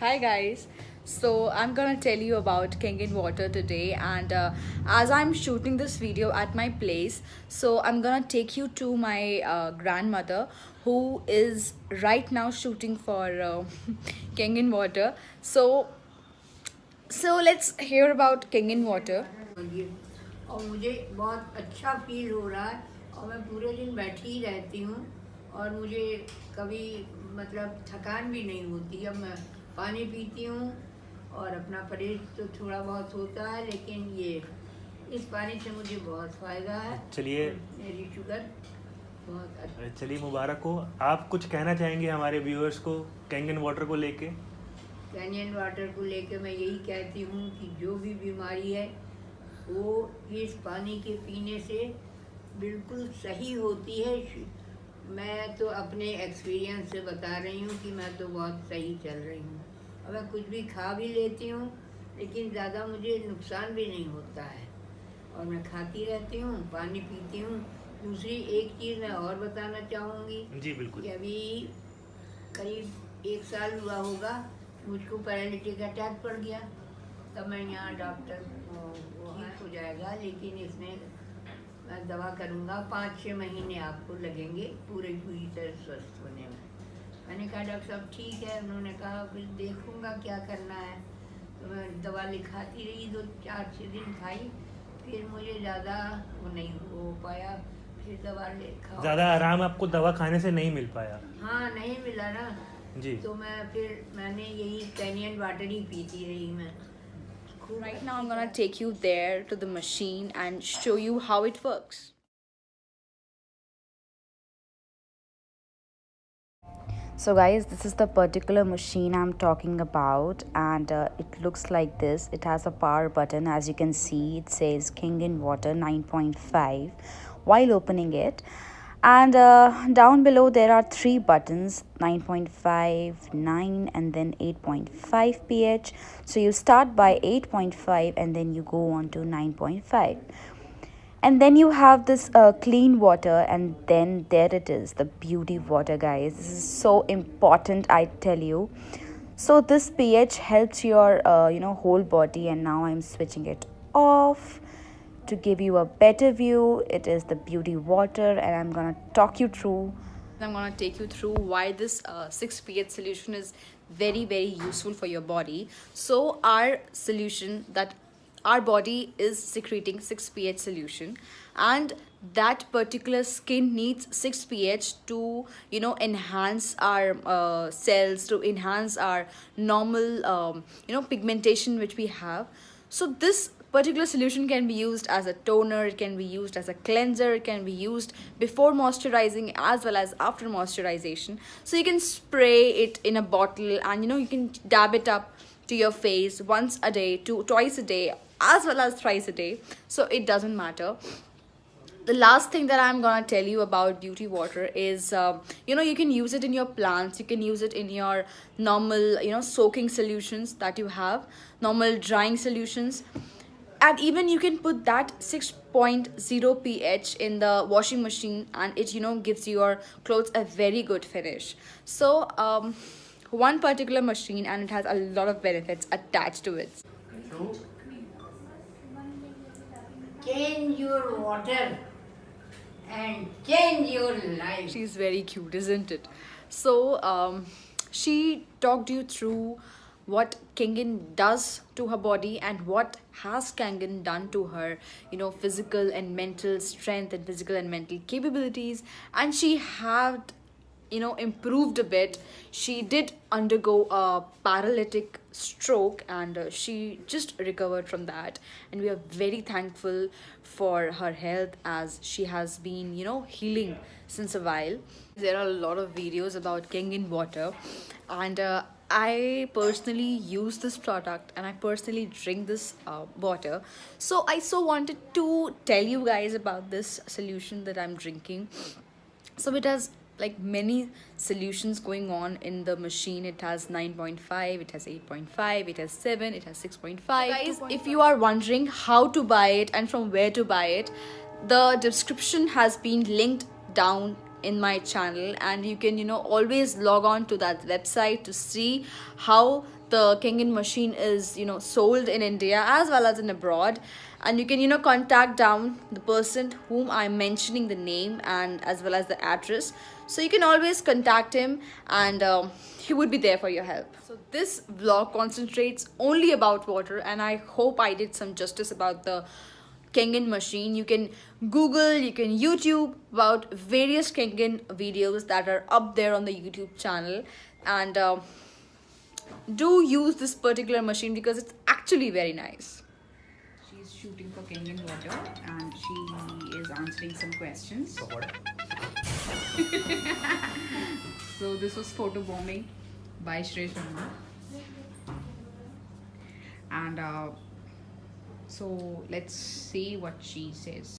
Hi guys. So I'm gonna tell you about Kangen water today, and as I'm shooting this video at my place, so I'm gonna take you to my grandmother who is right now shooting for Kangen water. So let's hear about Kangen water. ये और मुझे बहुत अच्छा feel हो रहा है और मैं पूरे दिन बैठी ही रहती हूँ और मुझे कभी मतलब थकान भी नहीं होती। अब मैं पानी पीती हूँ और अपना परहेज तो थोड़ा बहुत होता है, लेकिन ये इस पानी से मुझे बहुत फ़ायदा है। चलिए मेरी शुगर बहुत अच्छी। चलिए मुबारक हो। आप कुछ कहना चाहेंगे हमारे व्यूअर्स को कैंगन वाटर को लेके? कैनियन वाटर को लेकर मैं यही कहती हूँ कि जो भी बीमारी है वो इस पानी के पीने से बिल्कुल सही होती है। मैं तो अपने एक्सपीरियंस से बता रही हूँ कि मैं तो बहुत सही चल रही हूँ। और मैं कुछ भी खा भी लेती हूँ, लेकिन ज़्यादा मुझे नुकसान भी नहीं होता है और मैं खाती रहती हूँ, पानी पीती हूँ। दूसरी एक चीज़ मैं और बताना चाहूँगी। जी बिल्कुल। कि अभी करीब 1 साल हुआ होगा, मुझको पैरालिटिक अटैक पड़ गया। तब मैं यहाँ डॉक्टर ठीक हो जाएगा, लेकिन इसमें मैं दवा करूँगा, 5-6 महीने आपको लगेंगे पूरी तरह स्वस्थ होने में। मैंने कहा डॉक्टर साहब ठीक है। उन्होंने कहा फिर देखूँगा क्या करना है। तो मैं दवा लिखाती रही, 2-4-6 दिन खाई, फिर मुझे ज़्यादा वो नहीं हो पाया। फिर दवा लिखा, ज़्यादा आराम आपको दवा खाने से नहीं मिल पाया? हाँ नहीं मिला ना जी। तो मैंने यही कैनियन वाटर ही पीती रही मैं। Right now I'm gonna take you there to the machine and show you how it works. So guys, this is the particular machine I'm talking about, and it looks like this. It has a power button. As you can see, it says Kangen water 9.5 while opening it, and down below there are three buttons: 9.5, 9, and then 8.5 pH. So you start by 8.5 and then you go on to 9.5, and then you have this clean water, and then there it is, the beauty water. Guys, this is so important, I tell you. So this pH helps your whole body, and now I'm switching it off to give you a better view. It is the beauty water, and I'm gonna talk you through. I'm gonna take you through why this 6 pH solution is very useful for your body. So our solution, that our body is secreting 6 pH solution, and that particular skin needs 6 pH to enhance our cells, to enhance our normal pigmentation which we have. So this particular solution can be used as a toner, it can be used as a cleanser, it can be used before moisturizing as well as after moisturization. So you can spray it in a bottle, and you can dab it up to your face once a day, twice a day, as well as thrice a day. So it doesn't matter. The last thing that I'm gonna tell you about beauty water is you can use it in your plants, you can use it in your normal soaking solutions that you have, normal drying solutions, and even you can put that 6.0 pH in the washing machine, and it gives your clothes a very good finish. So one particular machine, and it has a lot of benefits attached to it. Change your water and change your life. She's very cute, isn't it? So she talked you through what Kangen does to her body, and what has Kangen done to her, physical and mental strength and physical and mental capabilities. And she had improved a bit. She did undergo a paralytic stroke, and she just recovered from that, and we are very thankful for her health, as she has been healing since a while. There are a lot of videos about Kangen water, and I personally use this product, and I personally drink this water. So I so wanted to tell you guys about this solution that I'm drinking. So it has like many solutions going on in the machine. It has 9.5, it has 8.5, it has 7, it has 6.5. So guys, if you are wondering how to buy it and from where to buy it, the description has been linked down in my channel, and you can always log on to that website to see how the Kangen machine is sold in India as well as in abroad. And you can contact down the person whom I'm mentioning the name and as well as the address, so you can always contact him, and he would be there for your help. So this vlog concentrates only about water, and I hope I did some justice about the Kangen machine. You can Google, you can YouTube about various Kangen videos that are up there on the YouTube channel, and do use this particular machine because it's actually very nice. She's shooting for Kangen water and she is answering some questions. For what? So this was photo bombing by Shreya Sharma. And so let's see what she says.